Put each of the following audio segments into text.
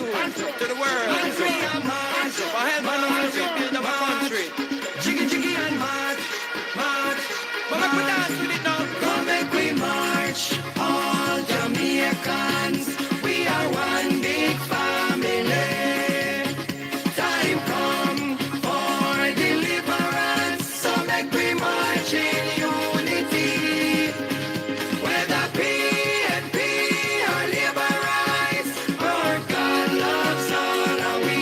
youth, to the world. For help and to build up a country. Jiggy jiggy and march, march. But make we dance with it now. Come make we march, all Jamaicans. We are one big family. Time come for deliverance, so make we march in unity. Whether PNP or Labour rights, our God loves all of we.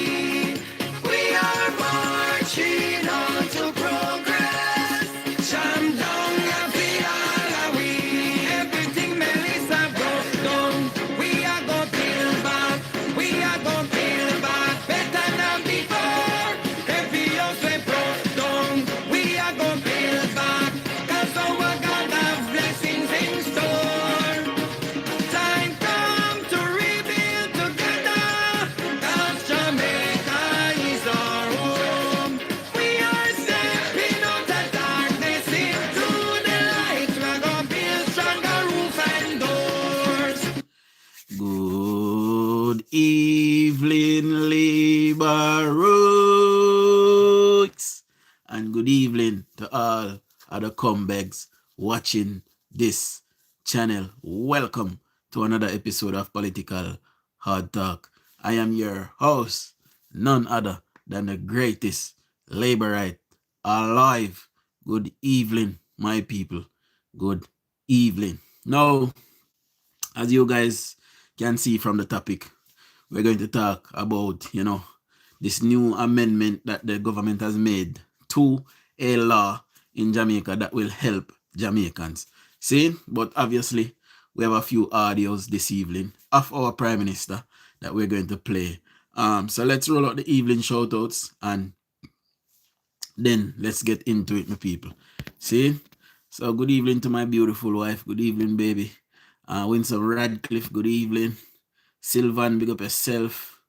We are marching on to progress. Jam down and feel all of we. Everything Melissa broke down, we are gonna build back. We are gonna build back better than before. Every house we broke down, we are gonna build back. 'Cause our God have blessings in store. Time come to rebuild together. 'Cause Jamaica is our home. We are stepping out of darkness into the light. We're gonna build stronger roof and doors. Good evening, Labour Roots, and good evening to all other comebacks watching this channel. Welcome to another episode of Political Hard Talk. I am your host, none other than the greatest Labourite alive. Good evening, my people. Good evening. Now, as you guys can see from the topic, we're going to talk about, this new amendment that the government has made to a law in Jamaica that will help Jamaicans. See, but obviously, we have a few audios this evening of our Prime Minister that we're going to play. So let's roll out the evening shoutouts and then let's get into it, my people. See? So good evening to my beautiful wife. Good evening, baby. Winston Radcliffe, good evening. Sylvan, big up yourself.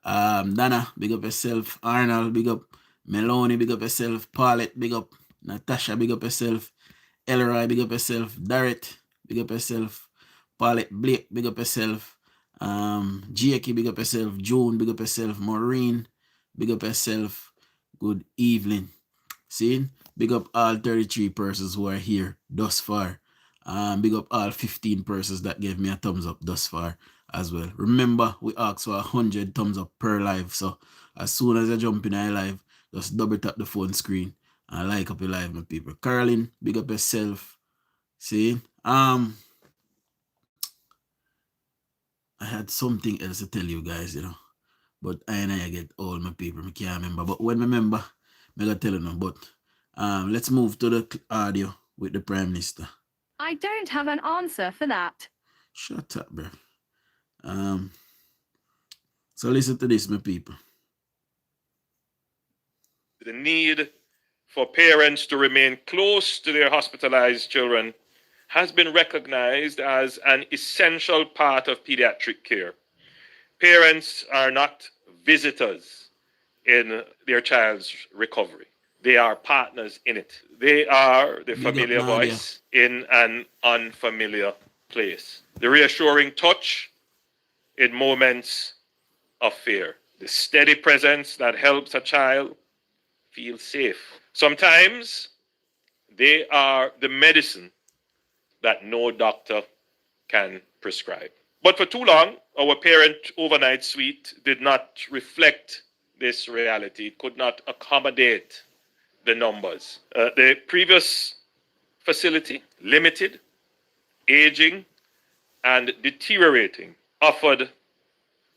Dana, big up yourself. Arnold, big up. Meloni, big up yourself. Paulette, big up. Natasha, big up yourself. Elroy, big up yourself. Darrett, big up yourself. Paulette Blake, big up yourself. Jakey, big up yourself. June, big up yourself. Maureen, big up yourself. Good evening. See? Big up all 33 persons who are here thus far. Big up all 15 persons that gave me a thumbs up thus far as well. Remember, we asked for 100 thumbs up per live. So as soon as I jump in a live, just double tap the phone screen and like up your live, my people. Carolyn, big up yourself. See? I had something else to tell you guys, But I get all my people. I can't remember. But when I remember, I gotta tell you now. But let's move to the audio with the Prime Minister. I don't have an answer for that. Shut up, bro. So listen to this, my people. The need for parents to remain close to their hospitalized children has been recognized as an essential part of pediatric care. Parents are not visitors in their child's recovery. They are partners in it. They are the familiar voice in an unfamiliar place. The reassuring touch in moments of fear. The steady presence that helps a child feel safe. Sometimes they are the medicine that no doctor can prescribe. But for too long, our parent overnight suite did not reflect this reality. It could not accommodate the numbers. The previous facility, limited, aging, and deteriorating, offered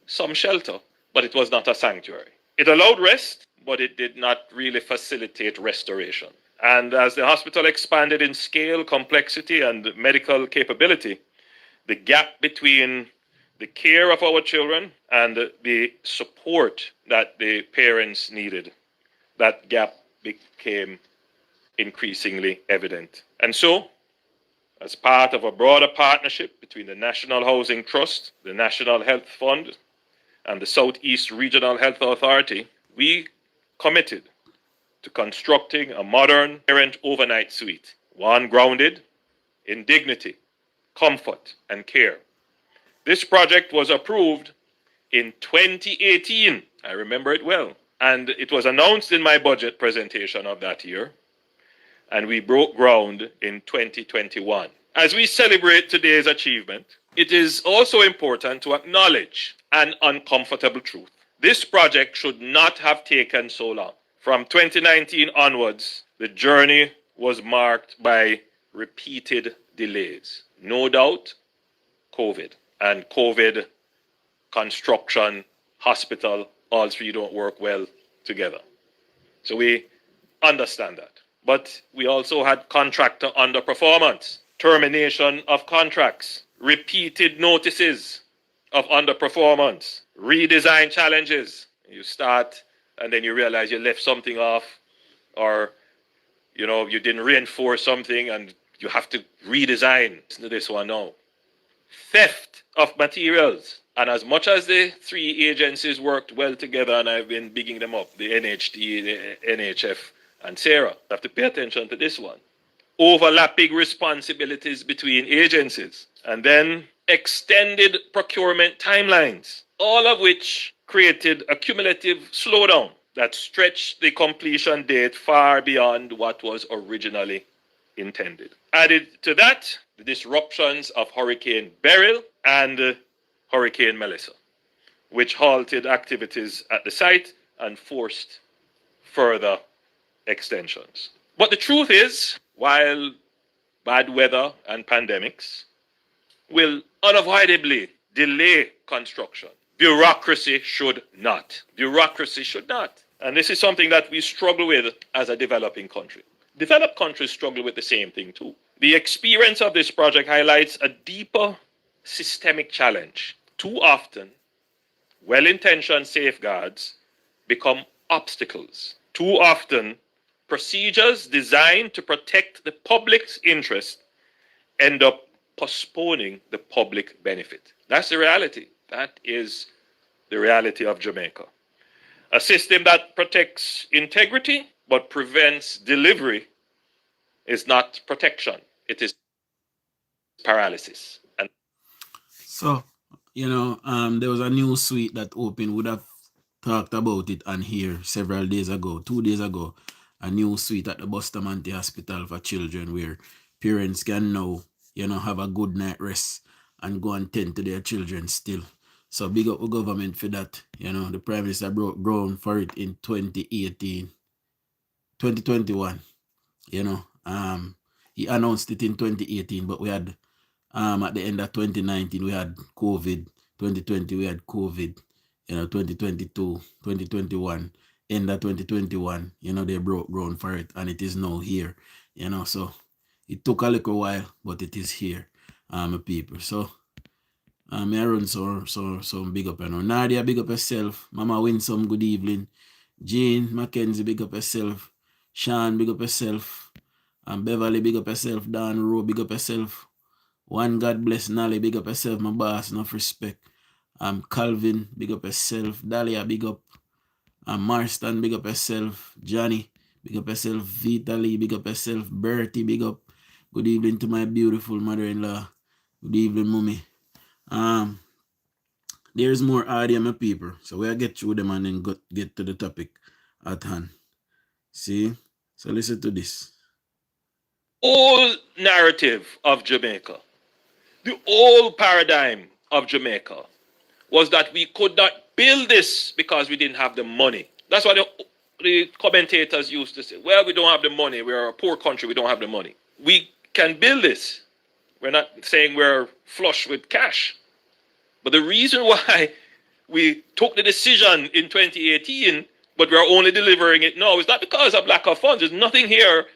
some shelter, but it was not a sanctuary. It allowed rest, but it did not really facilitate restoration. And as the hospital expanded in scale, complexity, and medical capability, the gap between the care of our children and the support that the parents needed, that gap became increasingly evident. And so, as part of a broader partnership between the National Housing Trust, the National Health Fund, and the Southeast Regional Health Authority, we committed to constructing a modern parent overnight suite, one grounded in dignity, comfort, and care. This project was approved in 2018. I remember it well. And it was announced in my budget presentation of that year. And we broke ground in 2021. As we celebrate today's achievement, it is also important to acknowledge an uncomfortable truth. This project should not have taken so long. From 2019 onwards, the journey was marked by repeated delays. No doubt, COVID and COVID construction, hospital, all three don't work well together. So we understand that. But we also had contractor underperformance, termination of contracts, repeated notices of underperformance, redesign challenges. You start and then you realize you left something off, or you didn't reinforce something and you have to redesign. Listen to this one now. Theft of materials. And as much as the three agencies worked well together, and I've been bigging them up, the NHT, the NHF, and Sarah, you have to pay attention to this one. Overlapping responsibilities between agencies, and then extended procurement timelines, all of which created a cumulative slowdown that stretched the completion date far beyond what was originally intended. Added to that, the disruptions of Hurricane Beryl and Hurricane Melissa, which halted activities at the site and forced further extensions. But the truth is, while bad weather and pandemics will unavoidably delay construction, bureaucracy should not. Bureaucracy should not. And this is something that we struggle with as a developing country. Developed countries struggle with the same thing too. The experience of this project highlights a deeper systemic challenge. Too often, well-intentioned safeguards become obstacles. Too often, procedures designed to protect the public's interest end up postponing the public benefit. That's the reality. That is the reality of Jamaica. A system that protects integrity but prevents delivery is not protection. It is paralysis. And So, there was a new suite that opened. Would have talked about it on here several days ago, 2 days ago. A new suite at the Bustamante Hospital for Children where parents can now, have a good night rest and go and tend to their children still. So big up the government for that. The Prime Minister broke ground for it in 2021. He announced it in 2018, but we had at the end of 2019 we had COVID. 2020 we had COVID. 2022, 2021, end of 2021, they broke ground for it, and it is now here. So it took a little while, but it is here, people. So I run some big up, Nadia, big up yourself. Mama Winsome, good evening. Jean Mackenzie, big up yourself. Sean, big up yourself. Beverly, big up yourself. Dan Rowe, big up yourself. One God bless Nally, big up yourself. My boss, enough respect. Calvin, big up yourself. Dahlia, big up. Marston, big up yourself. Johnny, big up yourself. Vitaly, big up yourself. Bertie, big up. Good evening to my beautiful mother-in-law. Good evening, mommy. There's more audio, my people. So we'll get through them and then get to the topic at hand. See? So listen to this. Whole narrative of Jamaica, the old paradigm of Jamaica was that we could not build this because we didn't have the money. That's what the commentators used to say. Well, we don't have the money. We're a poor country. We don't have the money. We can build this. We're not saying we're flush with cash. But the reason why we took the decision in 2018, but we're only delivering it now, is not because of lack of funds. There's nothing here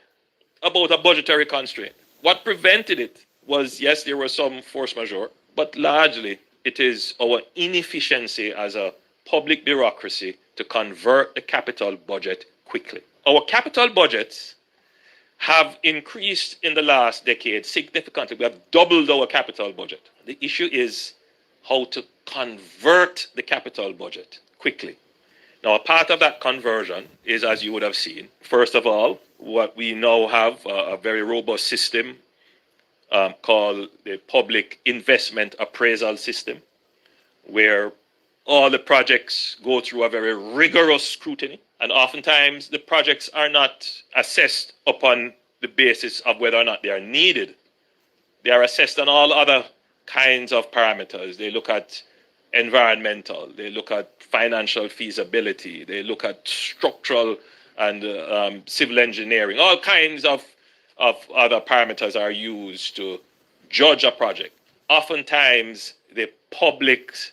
about a budgetary constraint. What prevented it was, yes, there was some force majeure, but largely it is our inefficiency as a public bureaucracy to convert the capital budget quickly. Our capital budgets have increased in the last decade significantly. We have doubled our capital budget. The issue is how to convert the capital budget quickly. Now, a part of that conversion is, as you would have seen, first of all, what we now have a very robust system called the Public Investment Appraisal System, where all the projects go through a very rigorous scrutiny, and oftentimes the projects are not assessed upon the basis of whether or not they are needed. They are assessed on all other kinds of parameters. They look at environmental, they look at financial feasibility, they look at structural and civil engineering. All kinds of other parameters are used to judge a project. Oftentimes, the public's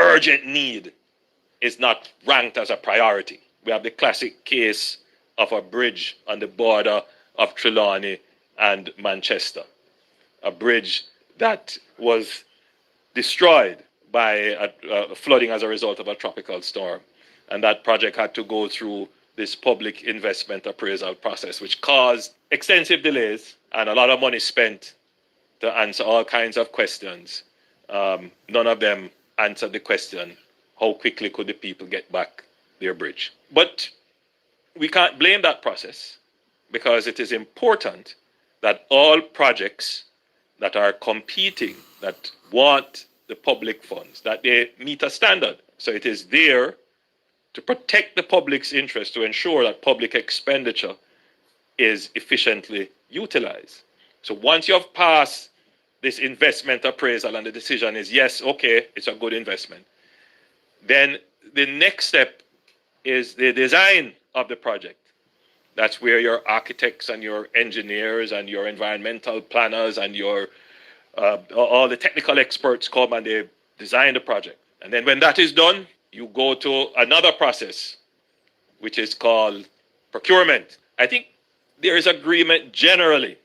urgent need is not ranked as a priority. We have the classic case of a bridge on the border of Trelawney and Manchester, a bridge that was destroyed by flooding as a result of a tropical storm. And that project had to go through this public investment appraisal process, which caused extensive delays and a lot of money spent to answer all kinds of questions. None of them answered the question, how quickly could the people get back their bridge? But we can't blame that process, because it is important that all projects that are competing, that want the public funds, that they meet a standard. So it is there to protect the public's interest, to ensure that public expenditure is efficiently utilized. So once you have passed this investment appraisal and the decision is yes, okay, it's a good investment, then the next step is the design of the project. That's where your architects and your engineers and your environmental planners and your all the technical experts come and they design the project. And then when that is done, you go to another process, which is called procurement. I think there is agreement generally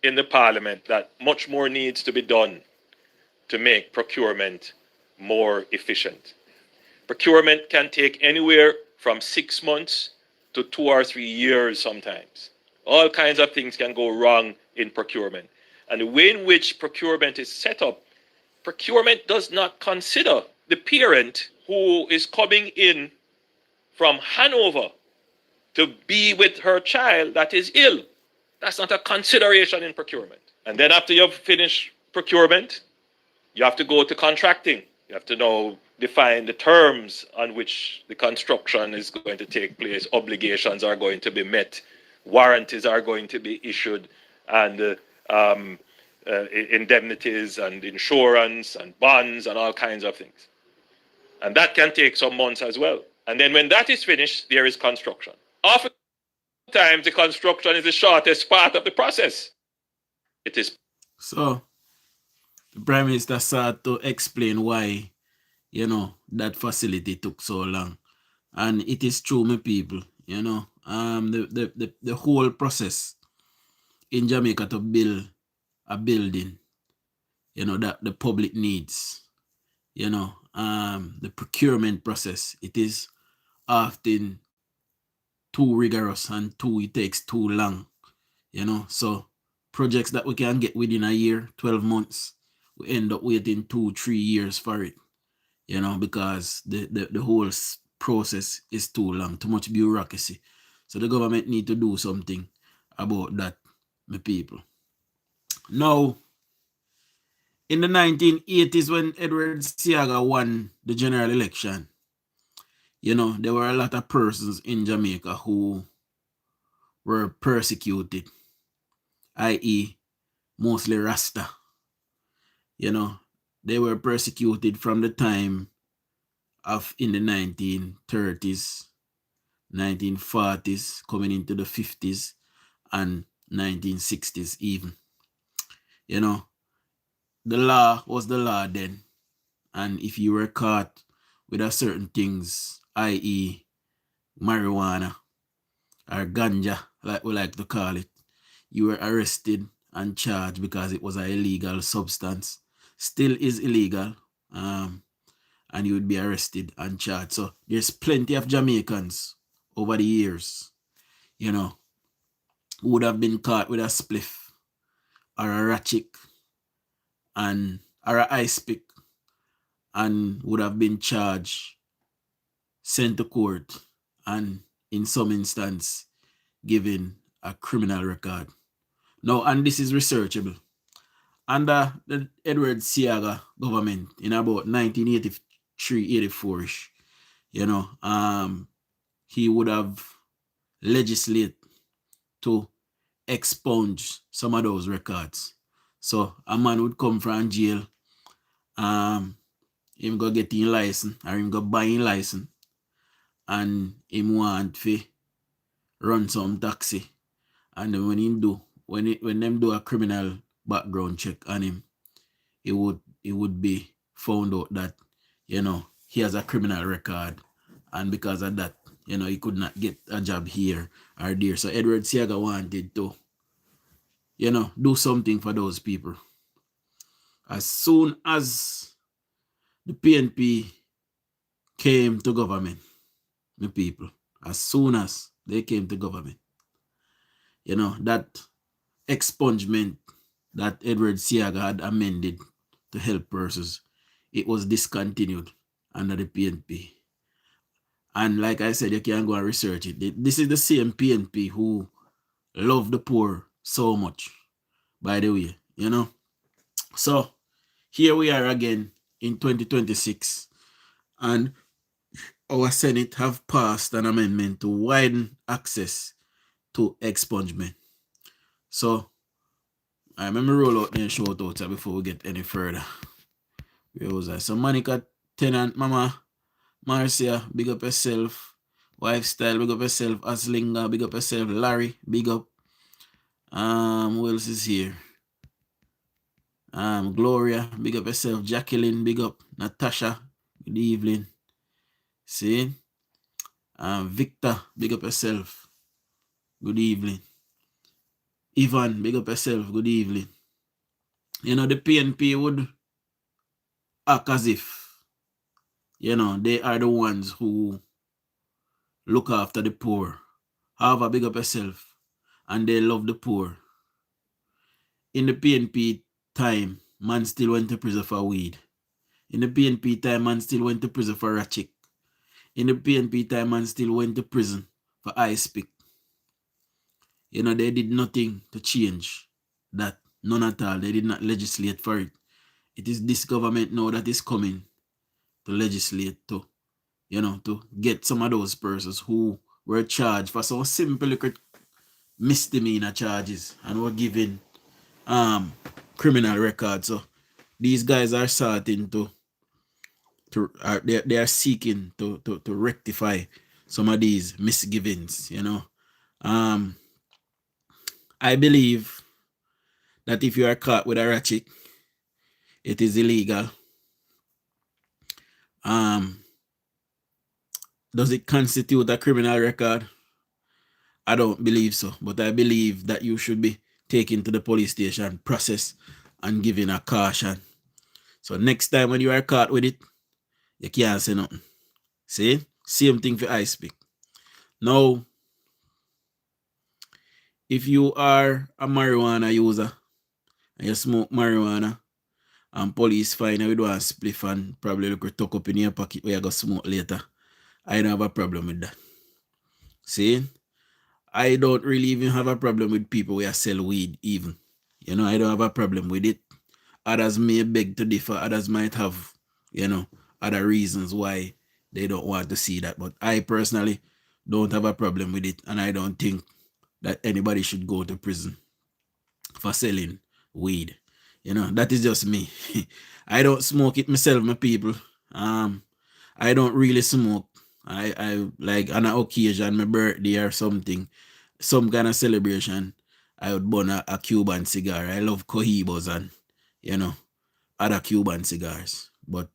in the parliament that much more needs to be done to make procurement more efficient. Procurement can take anywhere from 6 months to 2 or 3 years sometimes. All kinds of things can go wrong in procurement. And the way in which procurement is set up, procurement does not consider the parent who is coming in from Hanover to be with her child that is ill. That's not a consideration in procurement. And then after you've finished procurement, you have to go to contracting. You have to now define the terms on which the construction is going to take place. Obligations are going to be met. Warranties are going to be issued. And indemnities and insurance and bonds and all kinds of things. And that can take some months as well. And then when that is finished, there is construction. Oftentimes, the construction is the shortest part of the process. It is. So, the Prime Minister started to explain why, that facility took so long. And it is true, my people, the whole process in Jamaica to build a building, that the public needs, the procurement process, it is often too rigorous and it takes too long, so projects that we can get within a year, 12 months, we end up waiting 2-3 years for it, because the whole process is too long, too much bureaucracy. So the government need to do something about that, my people. Now, in the 1980s, when Edward Seaga won the general election, there were a lot of persons in Jamaica who were persecuted, i.e., mostly Rasta. They were persecuted from the time of in the 1930s, 1940s, coming into the 50s, and 1960s even. The law was the law then. And if you were caught with a certain things, i.e. marijuana or ganja, like we like to call it, you were arrested and charged because it was an illegal substance. Still is illegal. And you would be arrested and charged. So there's plenty of Jamaicans over the years, who would have been caught with a spliff or a ratchet and or an ice pick and would have been charged, sent to court, and in some instance given a criminal record. Now, and this is researchable. Under the Edward Seaga government in about 1980, 384ish. He would have legislate to expunge some of those records. So a man would come from jail, him go get him license or him go buy him license, and him want to run some taxi. And then when them do a criminal background check on him, it would be found out that, he has a criminal record. And because of that, he could not get a job here or there. So Edward Seaga wanted to, do something for those people. As soon as the PNP came to government, the people, as soon as they came to government, that expungement that Edward Seaga had amended to help persons, it was discontinued under the PNP. And like I said, you can go and research it. This is the same PNP who love the poor so much, by the way, So here we are again in 2026, and our Senate have passed an amendment to widen access to expungement. So I remember roll out the shout out before we get any further. Where was I? So Monica Tenant, Mama Marcia, big up yourself. Wife Style, big up yourself. Aslinga, big up yourself. Larry, big up. Who else is here? Gloria, big up yourself. Jacqueline, big up. Natasha, good evening. See? Victor, big up yourself. Good evening. Ivan, big up yourself. Good evening. The PNP would act as if, they are the ones who look after the poor. However, big up yourself. And they love the poor. In the PNP time, man still went to prison for weed. In the PNP time, man still went to prison for ratchet. In the PNP time, man still went to prison for ice pick. They did nothing to change that. None at all. They did not legislate for it. It is this government now that is coming to legislate to, to get some of those persons who were charged for some simple misdemeanor charges and were given criminal records. So these guys are starting they are seeking to rectify some of these misgivings, I believe that if you are caught with a ratchet, it is illegal. Does it constitute a criminal record? I don't believe so, but I believe that you should be taken to the police station, processed, and given a caution. So next time when you are caught with it, you can't say nothing. See? Same thing for ice pick. Now, if you are a marijuana user and you smoke marijuana and police find you do a spliff and probably look tuck up in your pocket where you go smoke later, I don't have a problem with that. See? I don't really even have a problem with people who sell weed even. I don't have a problem with it. Others may beg to differ. Others might have, other reasons why they don't want to see that. But I personally don't have a problem with it. And I don't think that anybody should go to prison for selling weed. That is just me. I don't smoke it myself, my people. I don't really smoke. I like on an occasion, my birthday or something, some kind of celebration, I would burn a Cuban cigar. I love Cohibos and, other Cuban cigars. But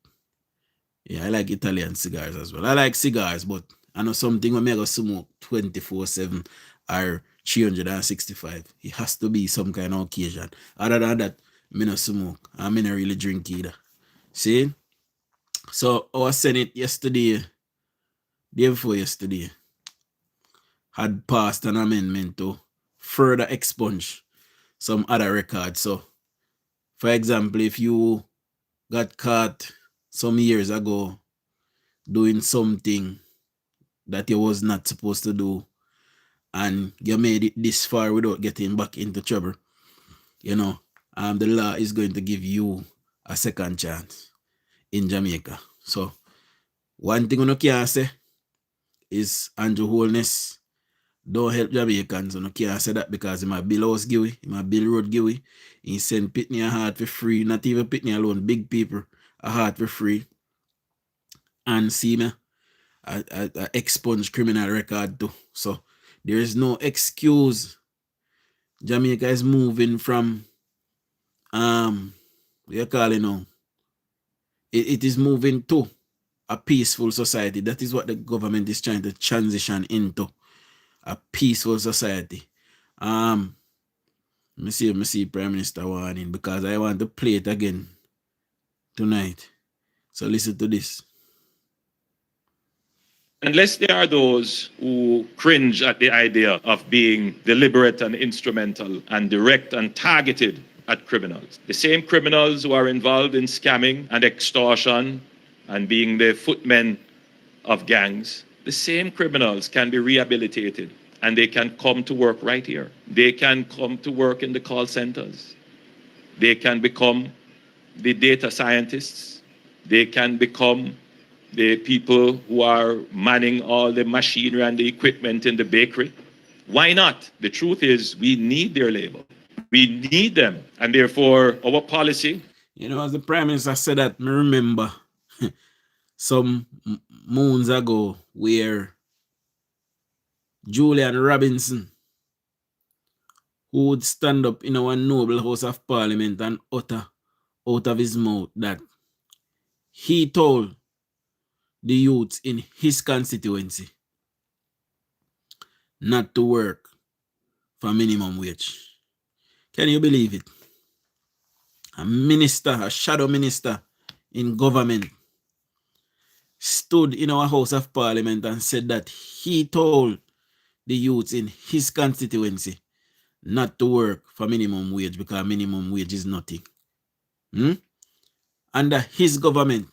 yeah, I like Italian cigars as well. I like cigars, but I know something when I go smoke 24/7 or 365. It has to be some kind of occasion. Other than that, I don't smoke. I don't really drink either. See? So our Senate yesterday, day before yesterday, had passed an amendment to further expunge some other records. So, for example, if you got caught some years ago doing something that you was not supposed to do and you made it this far without getting back into trouble, the law is going to give you a second chance in Jamaica. So One thing you can't say is Andrew Holness don't help Jamaicans. You can't say that because he might build house giveaway, he might build road giveaway. He send Pitney a heart for free. Not even Pitney alone, big people a heart for free. And see me, I expunge criminal record too. So there is no excuse. Jamaica is moving from what you call it now? It is moving to a peaceful society. That is what the government is trying to transition into. A peaceful society. Let me see Prime Minister warning because I want to play it again tonight. So listen to this. Unless there are those who cringe at the idea of being deliberate and instrumental and direct and targeted at criminals. The same criminals who are involved in scamming and extortion and being the footmen of gangs, the same criminals can be rehabilitated and they can come to work right here. They can come to work in the call centers. They can become the data scientists. They can become the people who are manning all the machinery and the equipment in the bakery. Why not? The truth is we need their labor. We need them. And therefore, our policy. You know, as the Prime Minister said that, I remember some moons ago where Julian Robinson, who would stand up in our noble House of Parliament and utter out of his mouth that he told the youths in his constituency not to work for minimum wage. Can you believe it? A minister, a shadow minister in government stood in our House of Parliament and said that he told the youths in his constituency not to work for minimum wage because minimum wage is nothing. Under his government,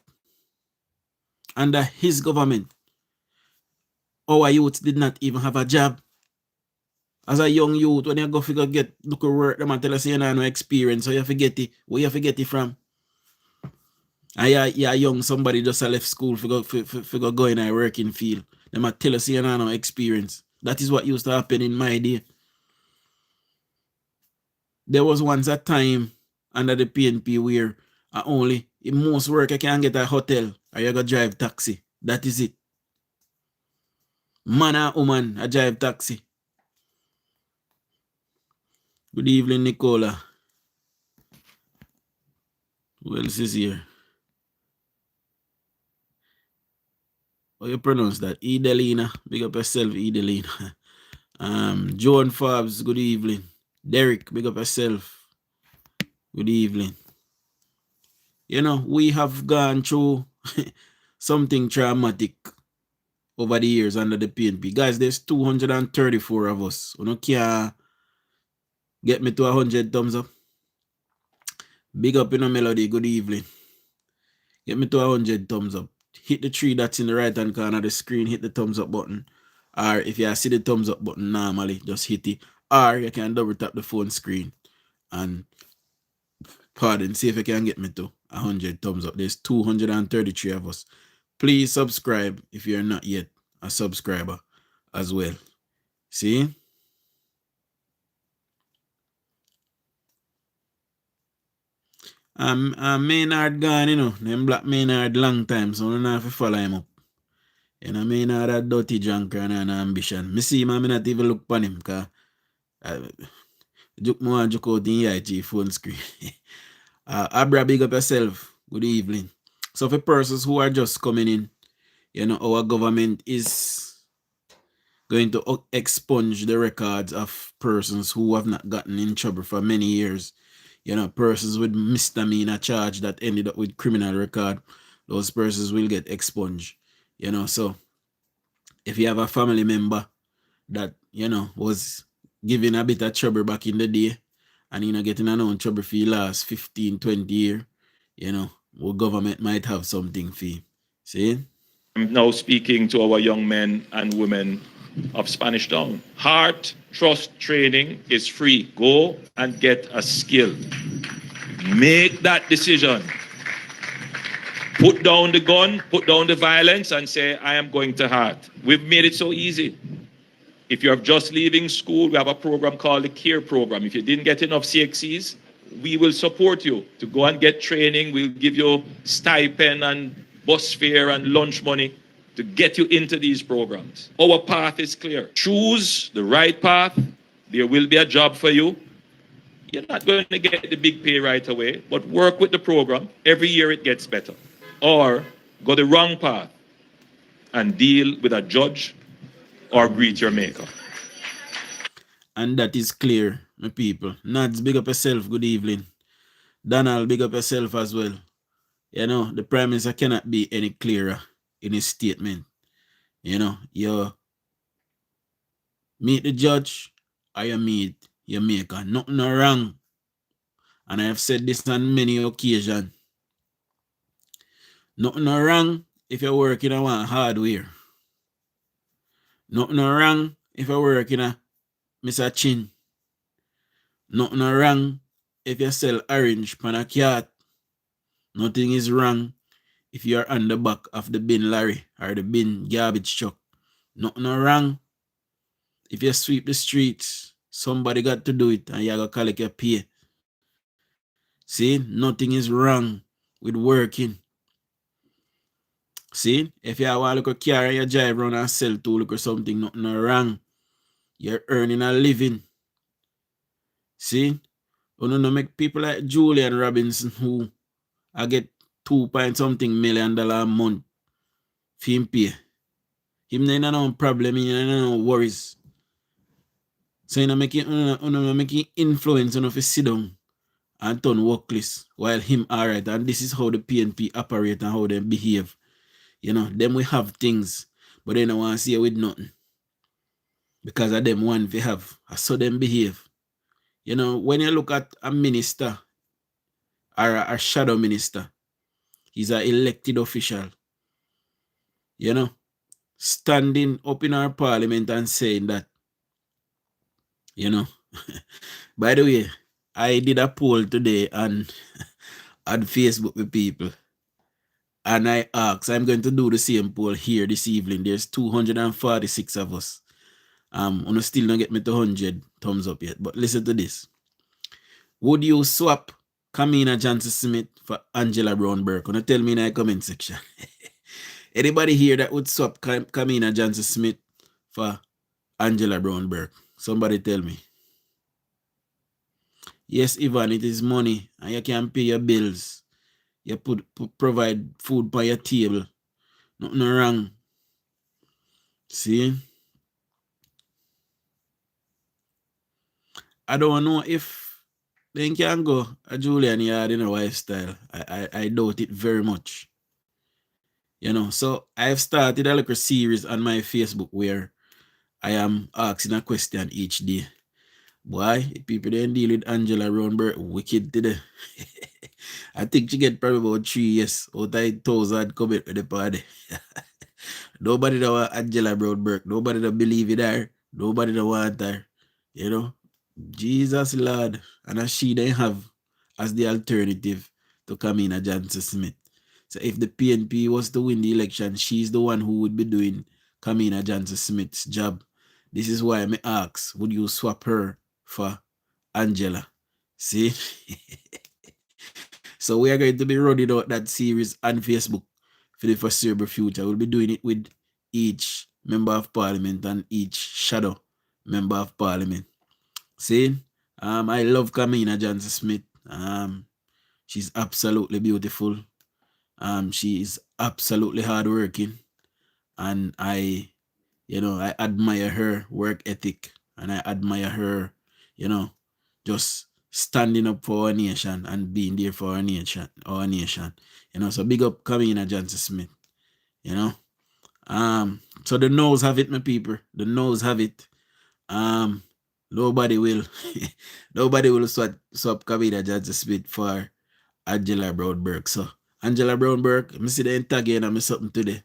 our youths did not even have a job. As a young youth, when you go figure look at work, them and tell us you know no experience, so you forget it. Where you forget it from? And you're young, somebody just left school figure go in a working field. Them and tell us you know no experience. That is what used to happen in my day. There was once a time under the PNP where only in most work I can get a hotel or you go drive taxi. That is it. Man or woman, I drive taxi. Good evening, Nicola. Who else is here? How you pronounce that? Edelina. Big up yourself, Edelina. Joan Fabs, good evening. Derek, big up yourself. Good evening. You know, we have gone through something traumatic over the years under the PNP. Guys, there's 234 of us. You know, can't get me to 100 thumbs up. Big up in a Melody, good evening. Get me to 100 thumbs up. Hit the three dots in the right hand corner of the screen, hit the thumbs up button. Or if you see the thumbs up button normally, just hit it. Or you can double tap the phone screen and see if you can get me to 100 thumbs up. There's 233 of us. Please subscribe if you're not yet a subscriber as well. See? Maynard gone, you know. Them black Maynard long time, so I don't have to follow him up. You know, Maynard a dirty junker and an ambition. Me see him, I not even look upon him, because joke more joke out in IG phone screen. Abra, big up yourself. Good evening. So for persons who are just coming in, you know, our government is going to expunge the records of persons who have not gotten in trouble for many years. You know, persons with misdemeanor charge that ended up with criminal record, those persons will get expunged. You know, so if you have a family member that, you know, was given a bit of trouble back in the day and, you know, getting a known trouble for the last 15, 20 years, you know, our government might have something for you. See? I'm now speaking to our young men and women of Spanish Town. Heart Trust training is free. Go and get a skill. Make that decision. Put down the gun, put down the violence, and say, I am going to heart. We've made it so easy. If you're just leaving school, we have a program called the CARE program. If you didn't get enough CXCs, we will support you to go and get training. We'll give you stipend and bus fare and lunch money to get you into these programs. Our path is clear. Choose the right path. There will be a job for you. You're not going to get the big pay right away, but work with the program. Every year it gets better. Or go the wrong path and deal with a judge or greet your maker. And that is clear, my people. Nads, big up yourself. Good evening. Donald, big up yourself as well. You know, the Prime Minister cannot be any clearer in his statement. You know, you meet the judge or you meet your maker. Nothing wrong. And I have said this on many occasions. Nothing wrong if you work in a hardware. Nothing wrong if you work in a Mr. Chin. Nothing wrong if you sell orange pan a cart. Nothing is wrong if you're on the back of the bin lorry or the bin garbage truck. Nothing wrong if you sweep the streets. Somebody got to do it and you got to collect your pay. See, nothing is wrong with working. See, if you have a little car and you drive around and sell to look or something, nothing wrong. You're earning a living. See, you know, make people like Julian Robinson who I get $2 million a month for him pay. Him no problem, he no worries. So you know making influence on if you sit down and turn workless while him alright. And this is how the PNP operate and how they behave. You know, them we have things, but they don't want to see it with nothing. Because of them one we have. I saw them behave. You know, when you look at a minister or a shadow minister, he's an elected official. You know, standing up in our parliament and saying that, you know, by the way, I did a poll today on Facebook with people. And I asked, I'm going to do the same poll here this evening. There's 246 of us. I still don't get me to 100 thumbs up yet. But listen to this. Would you swap Kamina Johnson Smith for Angela Brown Burke? Gonna tell me in the comment section. Anybody here that would swap Kamina Johnson Smith for Angela Brown Burke? Somebody tell me. Yes, Ivan, it is money and you can pay your bills. You provide food by your table. Nothing wrong. See? I don't know if they can go a Julian Yard in a lifestyle. I doubt it very much. You know, so I've started a little series on my Facebook where I am asking a question each day. Boy, if people didn't deal with Angela Roundberg, wicked today. I think she get probably about 3 years out of 1,000 comment with the party. Nobody don't want Angela Brownberg. Nobody don't believe in her. Nobody don't want her. You know? Jesus Lord. And she they have as the alternative to Kamina Johnson Smith. So if the PNP was to win the election, she's the one who would be doing Kamina Johnson Smith's job. This is why I ask, would you swap her for Angela? See? So we are going to be running out that series on Facebook for the foreseeable future. We'll be doing it with each member of parliament and each shadow member of parliament. See? I love Kamina Johnson Smith. She's absolutely beautiful. She is absolutely hardworking. And I admire her work ethic. And I admire her, just standing up for our nation and being there for our nation. So big up Kamina Johnson Smith. So the no's have it, my people. The no's have it. Nobody will swap Kamina Johnson Smith for Angela Brownberg. So Angela Brownberg, I see the tag and I'm something today.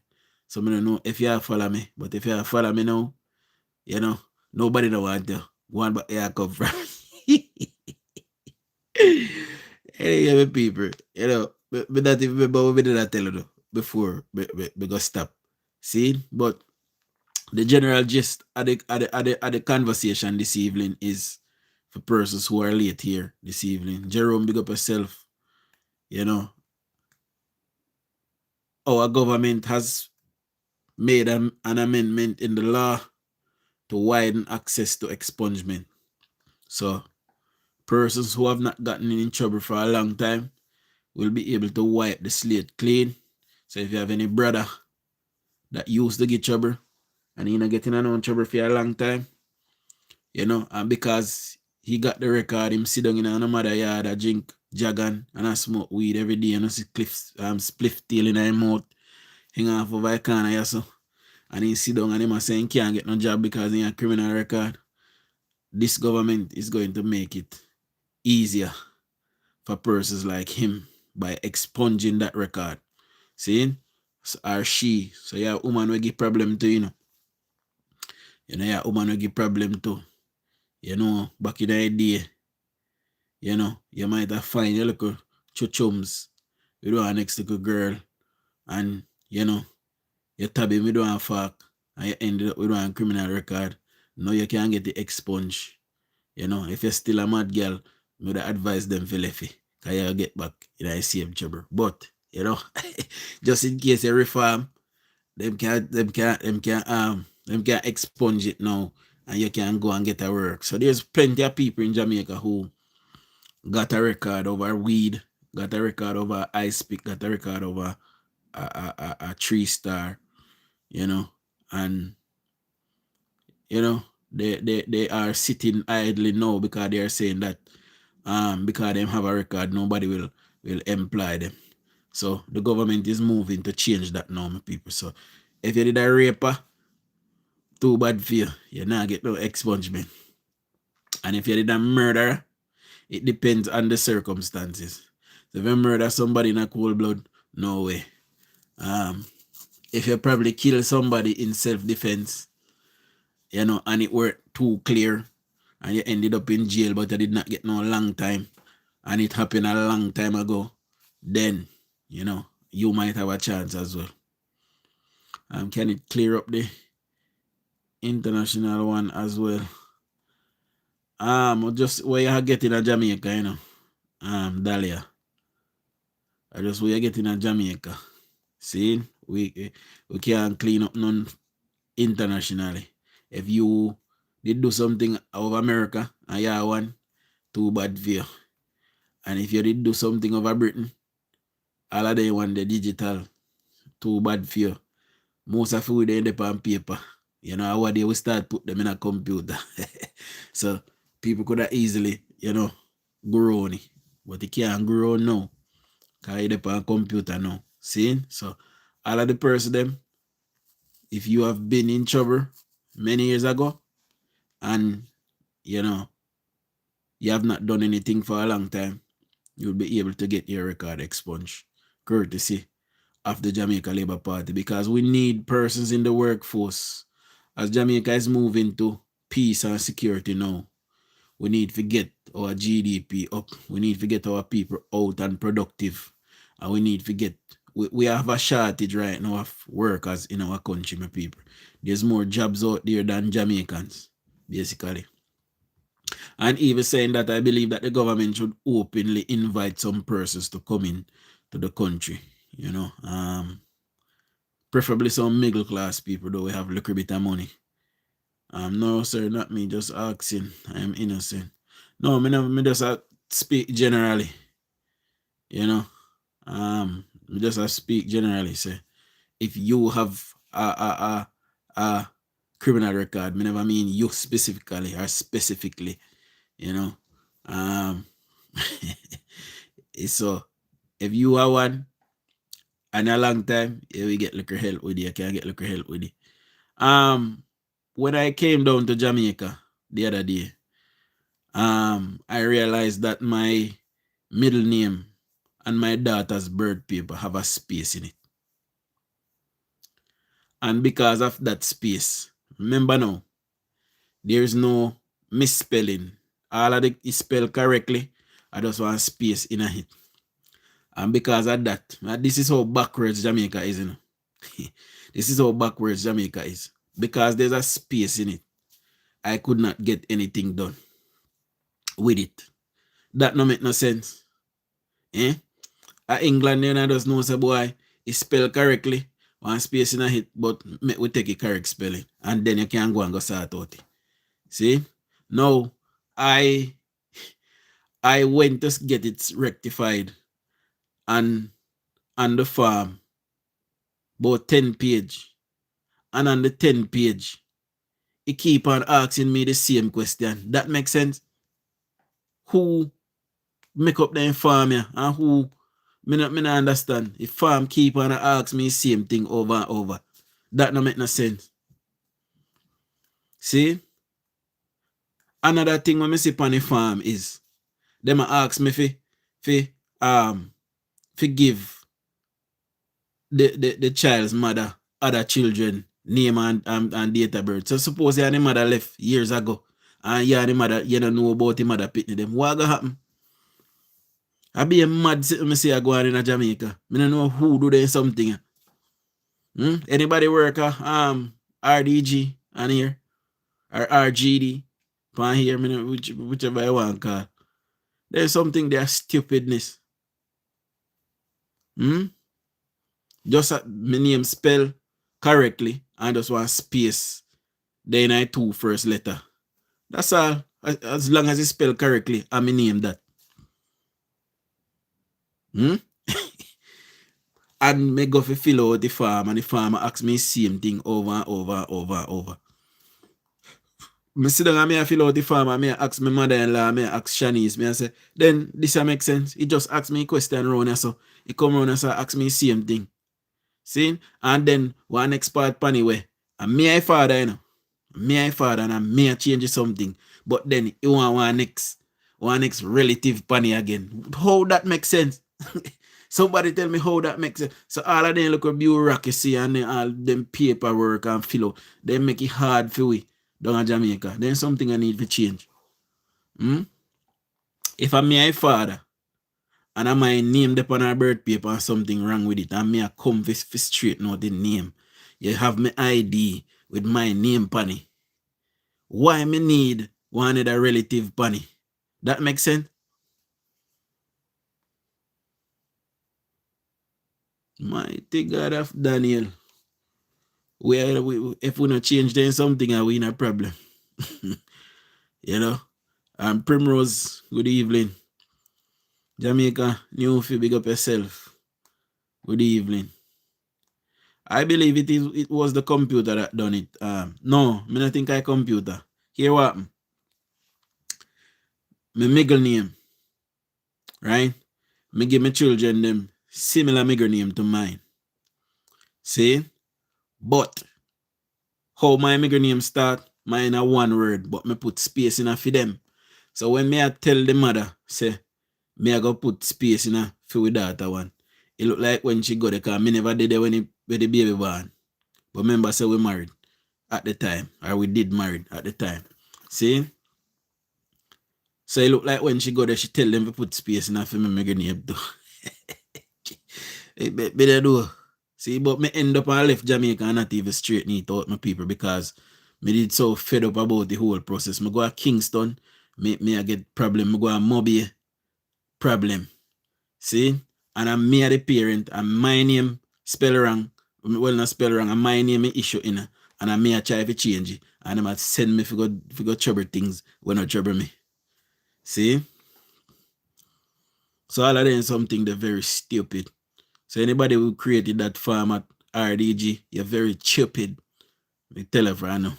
So I don't know if you follow me, but if you follow me now, nobody don't want to go on back here come from. Anyway, people, but that we did that tell you before we go stop. See? But the general gist of the conversation this evening is for persons who are late here this evening. Jerome, big up yourself. You know, our government has made an amendment in the law to widen access to expungement. So persons who have not gotten in trouble for a long time will be able to wipe the slate clean. So if you have any brother that used to get trouble and he not getting no trouble for a long time, you know, and because he got the record, him sit down in a mother yard, a drink jagan and I smoke weed every day and I see spliff tail in his mouth, hang off over a corner, yeah, so. And he sit down and him say he can't get no job because he has a criminal record. This government is going to make it easier for persons like him by expunging that record. See? So, or she. So yeah, woman will give problem to, you know. You know, yeah, woman will give problem to. You know, back in the day, you know, you might have find your little chums with one next little girl and, you know, you tab him with one fuck and you ended up with one criminal record. Now you can get the expunge. You know, if you're still a mad girl, I would advise them for lefty. Because you'll get back in a same trouble. But, you know, just in case you reform, them can expunge it now and you can go and get a work. So there's plenty of people in Jamaica who got a record over weed, got a record over ice pick, got a record over a 3-star, you know, and you know, they are sitting idly now because they are saying that because they have a record, nobody will employ them. So the government is moving to change that now, my people. So if you did a raper, too bad for you. You not get no expungement. And if you did a murderer, it depends on the circumstances. So if you murder somebody in a cold blood, no way. If you probably kill somebody in self-defense, you know, and it were too clear, and you ended up in jail, but you did not get no long time, and it happened a long time ago, then, you know, you might have a chance as well. Can it clear up the international one as well? Just where you get in a Jamaica, you know, Dahlia. Just where you get in a Jamaica. See, we can't clean up none internationally. If you did do something over America and you have one, too bad for you. And if you did do something over Britain, all of them want the digital, too bad for you. Most of you they end up on paper. You know, how they will start put them in a computer. So people could have easily, you know, grow on it. But you can't grow now. Because you're on a computer now. See? So all of the person them, if you have been in trouble many years ago and you know you have not done anything for a long time, you'll be able to get your record expunged courtesy of the Jamaica Labour Party, because we need persons in the workforce. As Jamaica is moving to peace and security now, we need to get our GDP up. We need to get our people out and productive. And we need to get, we have a shortage right now of workers in our country, my people. There's more jobs out there than Jamaicans, basically. And even saying that, I believe that the government should openly invite some persons to come in to the country, you know. Preferably some middle class people, though we have a little bit of money. No, sir, not me, just asking. I am innocent. No, me just speak generally. You know. Me just speak generally, say. If you have a criminal record, me never mean you specifically or specifically, you know. So if you are one and a long time, you will get little help with it. You can get little help with it. When I came down to Jamaica the other day, I realized that my middle name and my daughter's birth paper have a space in it. And because of that space, remember now, there's no misspelling. All of it is spelled correctly. I just want space in it. And because of that, this is how backwards Jamaica is, you know. This is how backwards Jamaica is. Because there's a space in it. I could not get anything done with it. That no make no sense. Eh? England, you know, does know say boy, it spell correctly. One space in a hit, but we take a correct spelling. And then you can go and go sort out it. See? Now, I went to get it rectified and on the farm, about 10 page. And on the 10 page, he keep on asking me the same question. That makes sense? Who make up the farm here and who me not understand. If farm keep on ask me same thing over and over, that no make no sense. See? Another thing when me see on the farm is them ask me fi give the child's mother other children name and date of birth. So suppose the mother left years ago and the mother, you don't know about the mother pitney them. What gonna happen? I be a mad me say I go on in Jamaica. I don't know who do they something. Anybody work RDG on here? Or RGD on here, whichever I want to call. There's something there stupidness. Just my name spell correctly and just one space. Then I two first letter. That's all. As long as it's spelled correctly, I may name that. And me go fi fill out the farm and the farmer ask me same thing over and over and over and over. Me sit down and me fill out the farm and me ask my mother-in-law, me ask Shanice, me say, then this make sense. He just ask me a question around here, so he come around and so ask me same thing. See? And then one next part panny way. And me I father, you know. Me I father and me I change something. But then he want one next relative panny again. How that makes sense? Somebody tell me how that makes sense. So all of them look a bureaucracy and then all them paperwork and fill out. They make it hard for we down in Jamaica. Then something I need to change. If I'm my father and I might name upon our birth paper and something wrong with it, and me I come for straighten out the name. You have my ID with my name panny. Why me need one other relative panny? That makes sense? Mighty God of Daniel. If we not change then something, we in a problem. You know? Primrose, good evening. Jamaica, new if you big up yourself. Good evening. I believe it was the computer that done it. No, I don't think I computer. Here what happened? My middle name. Right? Me give my children them similar middle name to mine. See? But how my middle name start, mine a one word, but me put space in a for them. So when me I tell the mother, say, me I go put space in a for with daughter one. It look like when she go there, because me never did it when the baby born. But remember, say we married at the time, or we did married at the time. See? So it look like when she go there, she tell them to put space in a for me middle name too. It better do. See, but me end up and left Jamaica and not even straighten it out my people because me did so fed up about the whole process. Me go to Kingston, me I get problem. Me go to Mobile, problem. See? And I'm me the parent and my name spell wrong. Well, not spell wrong, and my name issue in it. And I may try to change it. And they might send me for go trouble things when I trouble me. See? So all of them something they're very stupid. So anybody who created that farm at RDG, you're very stupid. I tell you right now.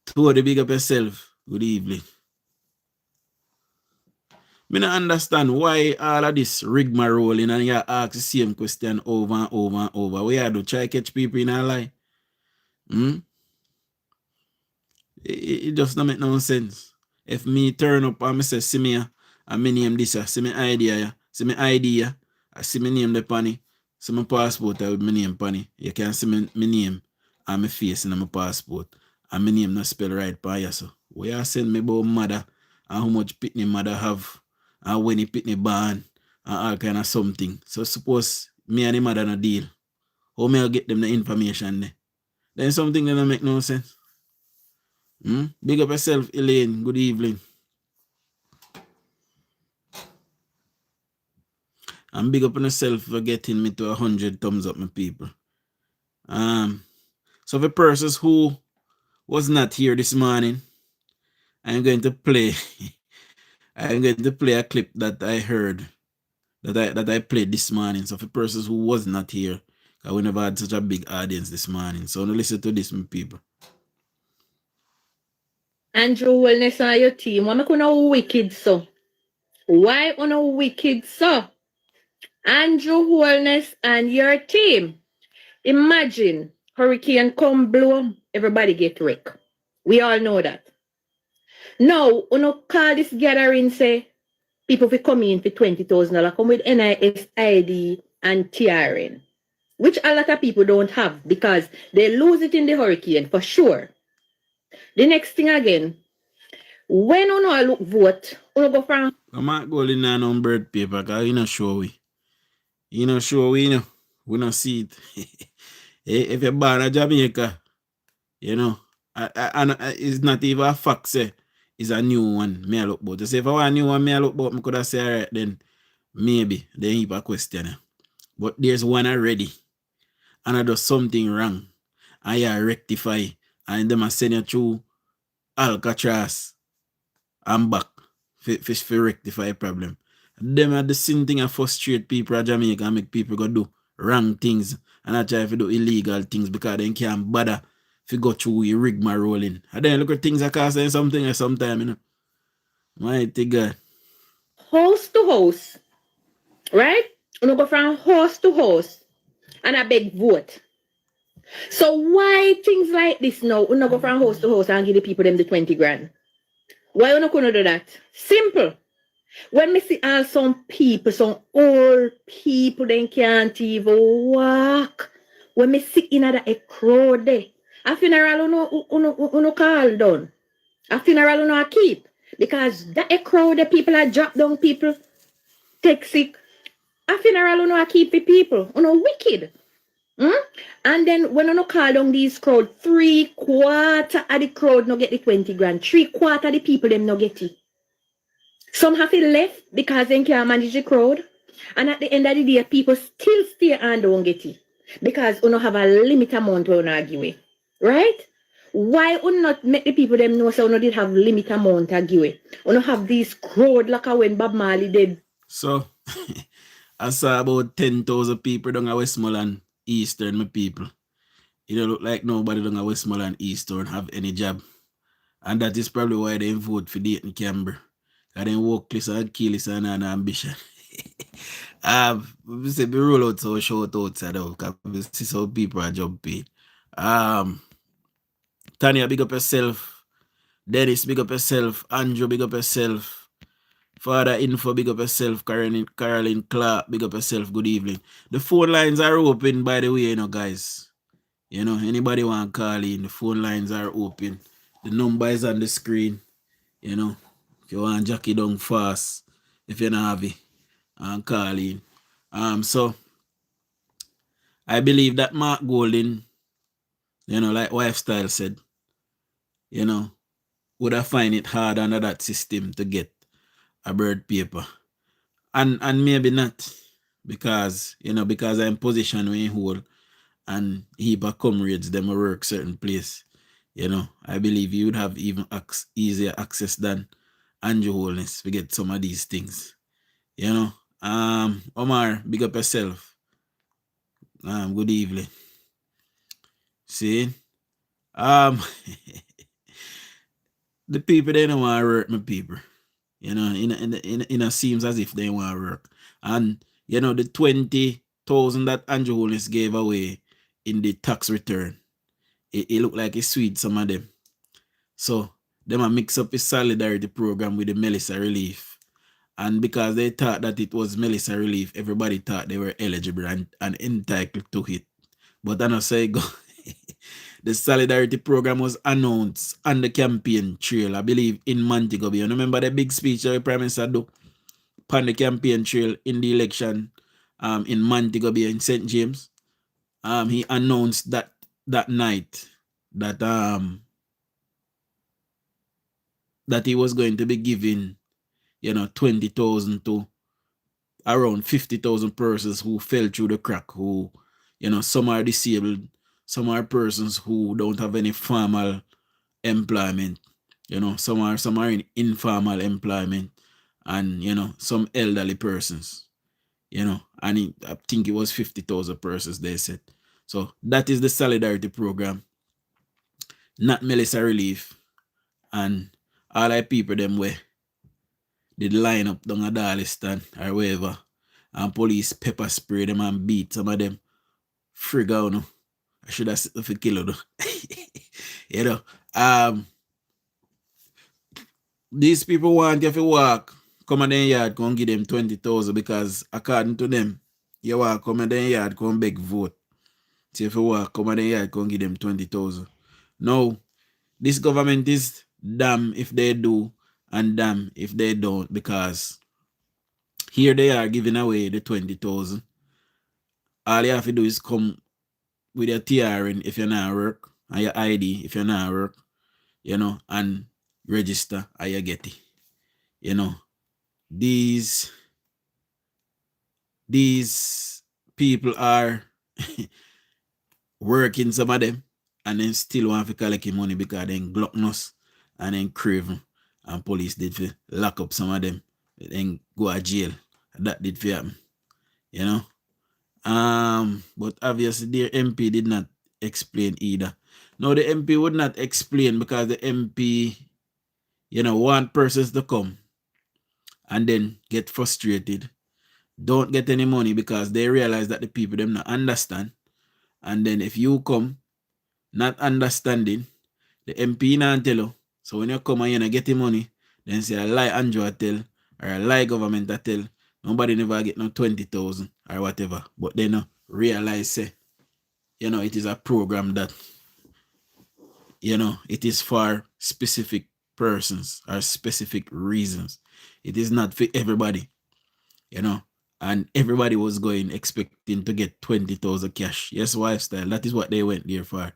To the big up yourself. Good evening. I don't understand why all of this rigmarole and you ask the same question over and over and over. We have to try to catch people in a lie. It just don't make no sense. If me turn up and I say, see me, and me name this, see me idea, see me idea, I see me name the panny, see my passport with my name panny. You can see me name and my face in my passport. And my name not spell right by you. So where you send me about mother and how much pitney mother have and when he pitney born and all kind of something. So suppose me and the mother no deal. How may I get them the information there? Then something that don't make no sense. Big up yourself, Elaine. Good evening. And big up on yourself for getting me to 100 thumbs up, my people. So for persons who was not here this morning, I'm going to play I'm going to play a clip that I heard that I played this morning. So for persons who was not here, because we never had such a big audience this morning. So now listen to this, my people. Andrew Wellness on your team. Why make una wicked so? Why una wicked so? Andrew Wellness and your team. Imagine hurricane come blow, everybody get wrecked. We all know that. Now, una call this gathering say people will come in for $20,000, come with NIS ID and TRN, which a lot of people don't have because they lose it in the hurricane for sure. The next thing again, when you look vote, you go from. I might go in on bird paper because you not sure we. You not sure we, we not see it. If you're born in Jamaica, it's not even a fact, say, it's a new one, me I look about. So if I want a new one, me I look about, I could have said, all right, then maybe, then heap a question. But there's one already, and I do something wrong, and you rectify, and them I send you through Alcatraz, and back, for rectify a problem. Them are the same thing that frustrate people in Jamaica and make people go do wrong things, and I try to do illegal things because they can't bother if you go through your rigmarole in. And then look at things that cost them something or sometime, Mighty God. House to house, right? You go from house to house and I beg vote. So why things like this now? You go from house to house and give the people them the 20 grand. Why you not gonna do that? Simple. When me see all some people, some old people, they can't even walk. When me see in a crowd there, a funeral no call done. A funeral no keep. Because that a crowd of people are drop down people, take sick. A funeral no keep the people. Wicked. And then when you call down these crowd, 3/4 of the crowd no get the 20 grand. 3/4 of the people them no get it. Some have it left because they can't manage the crowd. And at the end of the day, people still stay and don't get it. Because you don't have a limit amount to argue with. Right? Why you not make the people them know so you did have limit amount to give it? You don't have this crowd like when Bob Marley did. So, I saw about 10,000 people down at Westmoreland Eastern, my people. It don't look like nobody down at Westmoreland Eastern have any job. And that is probably why they vote for Dayton Camber. And then workless and keyless and an ambition. We say we roll out so short outside of because we see some people are jumping. Tanya, big up yourself. Dennis, big up yourself. Andrew, big up yourself. Father Info, big up yourself. Caroline Clark, big up yourself. Good evening. The phone lines are open, by the way, guys. Anybody want to call in, the phone lines are open. The number is on the screen. If you want Jackie down fast, if you don't have it, and call in. So I believe that Mark Golding, like Lifestyle said, would have find it hard under that system to get a bird paper. And maybe not. Because I'm in position where hold and heap of comrades them work certain place. I believe you would have even easier access than Andrew Holness to get some of these things. Omar, big up yourself. Good evening. See? The people they don't want to work, my people. It seems as if they want to work. And the 20,000 that Andrew Holness gave away in the tax return, it looked like it's sweet, some of them. So them a mix up his solidarity program with the Melissa Relief. And because they thought that it was Melissa Relief, everybody thought they were eligible and entitled to it. But I know say go. The solidarity program was announced on the campaign trail, I believe, in Montego Bay. You remember the big speech that the Prime Minister do? on the campaign trail in the election in Montego Bay in St. James. He announced that night that that he was going to be giving, 20,000 to around 50,000 persons who fell through the crack, who, some are disabled, some are persons who don't have any formal employment, some are in informal employment, and, some elderly persons, and I think it was 50,000 persons, they said. So that is the solidarity program, not Melissa Relief, and all I people them where did line up down a Darliston or wherever, and police pepper spray them and beat some of them. Frigga, no. I should have said if kill them. These people want you to walk, come in their yard, come give them 20,000 because according to them, you walk, come in their yard, come beg vote. So if you walk, come in their yard, come give them 20,000. No, this government is damn if they do and damn if they don't, because here they are giving away the 20,000. All you have to do is come with your TRN if you're not work, and your ID if you're not work, and register and you get it. These people are working, some of them, and then still want to collect money because they gluttonous and then craven, and police did for lock up some of them, then go to jail. That did for happen, but obviously their MP did not explain either. No, the MP would not explain because the MP, want persons to come and then get frustrated, don't get any money because they realize that the people them not understand. And then if you come not understanding, the MP not tell you. So when you come and you not getting money, then say a lie Andrew tell or a lie government tell. Nobody never get no 20,000 or whatever. But they no realize say, it is a program that, it is for specific persons or specific reasons. It is not for everybody, and everybody was going expecting to get 20,000 cash. Yes, lifestyle. That is what they went there for.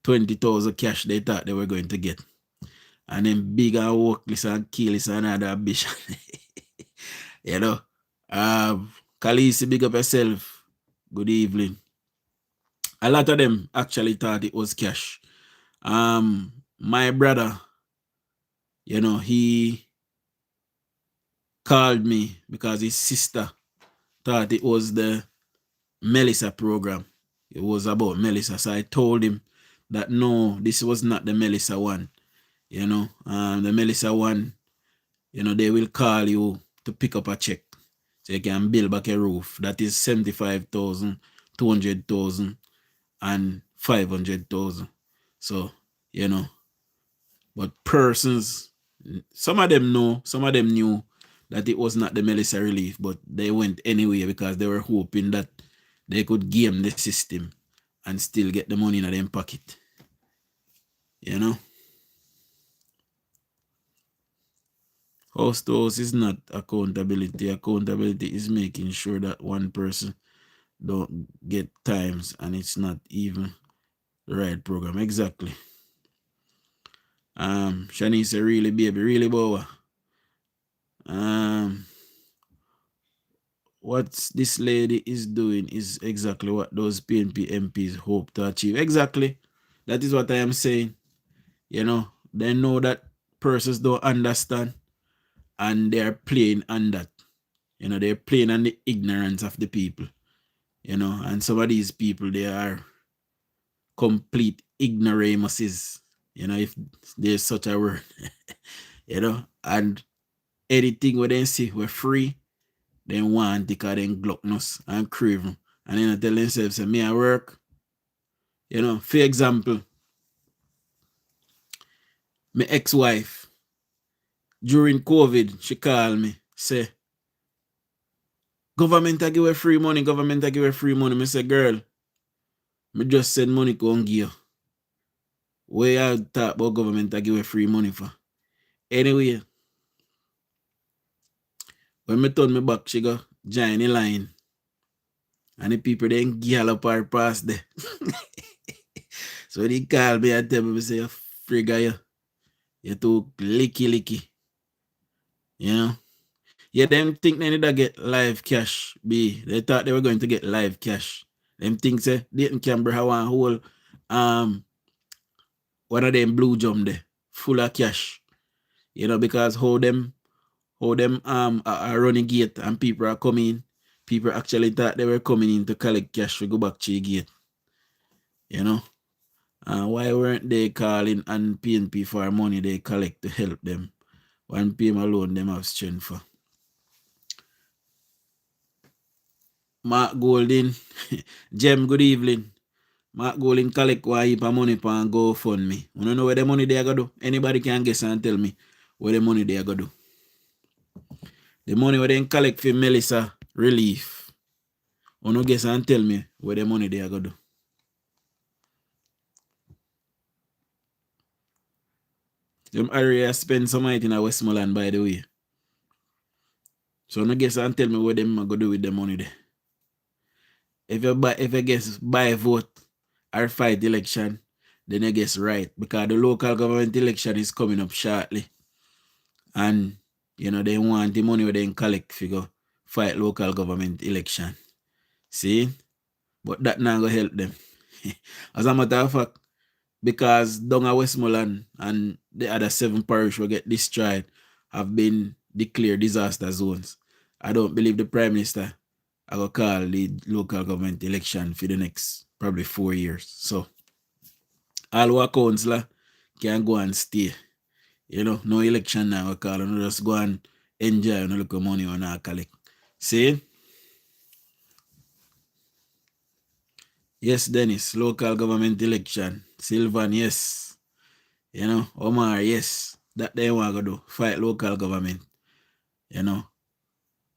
20,000 cash they thought they were going to get. And then big and workless and keyless and other ambition. Khaleesi, big up yourself. Good evening. A lot of them actually thought it was cash. My brother, he called me because his sister thought it was the Melissa program. It was about Melissa. So I told him that no, this was not the Melissa one. The Melissa one, they will call you to pick up a check so you can build back a roof. That is 75,000, 200,000, and 500,000. So, but persons, some of them know, some of them knew that it was not the Melissa Relief, but they went anyway because they were hoping that they could game the system and still get the money in their pocket. House to house is not accountability. Accountability is making sure that one person don't get times and it's not even the right program. Exactly. Shanice, really baby, really boa. What this lady is doing is exactly what those PNP MPs hope to achieve. Exactly. That is what I am saying. They know that persons don't understand and they're playing on that. They're playing on the ignorance of the people. And some of these people, they are complete ignoramuses, if there's such a word. And anything where they see we're free, they want because they gluttonous and craven. And then I tell themselves, say, me I work. For example, my ex-wife, during COVID, she called me, say, government I give her free money, government I give her free money. I say, girl, me just send money to give you. Where I talk about government I give her free money for? Anyway, When me turn me back, she go join the line. And the people then gallop her past there. So they call me and tell me, say, Frigga, you too licky. You know? Yeah, them think they need to get live cash, B. They thought they were going to get live cash. Them think say Dayton Canberra have one whole one of them blue jump there, full of cash. You know, because how them are running gate and people are coming. People actually thought they were coming in to collect cash to go back to the gate. You know? Why weren't they calling and PNP for money they collect to help them? One PM alone them have strength for. Mark Golding, Jem, good evening. Mark Golding collect one heap of money for GoFundMe. You don't know where the money they are going to do? Anybody can guess and tell me where the money they are going to do. The money where they collect for Melissa relief. You don't guess and tell me where the money they are going to do. Them area spend some money in Westmoreland, by the way. So no guess and tell me what them are going to do with the money there. If you guess buy vote or fight election, then you guess right. Because the local government election is coming up shortly. And, you know, they want the money where they collect figure fight local government election. See? But that not going to help them. As a matter of fact, because down at Westmoreland and the other 7 parishes will get destroyed have been declared disaster zones. I don't believe the Prime Minister I will call the local government election for the next probably 4 years. So all our councillor can go and stay. You know, no election now we call and just go and enjoy and look at money on our collect. See? Yes, Dennis, local government election. Sylvan, yes. You know, Omar, yes. That they want to do. Fight local government. You know.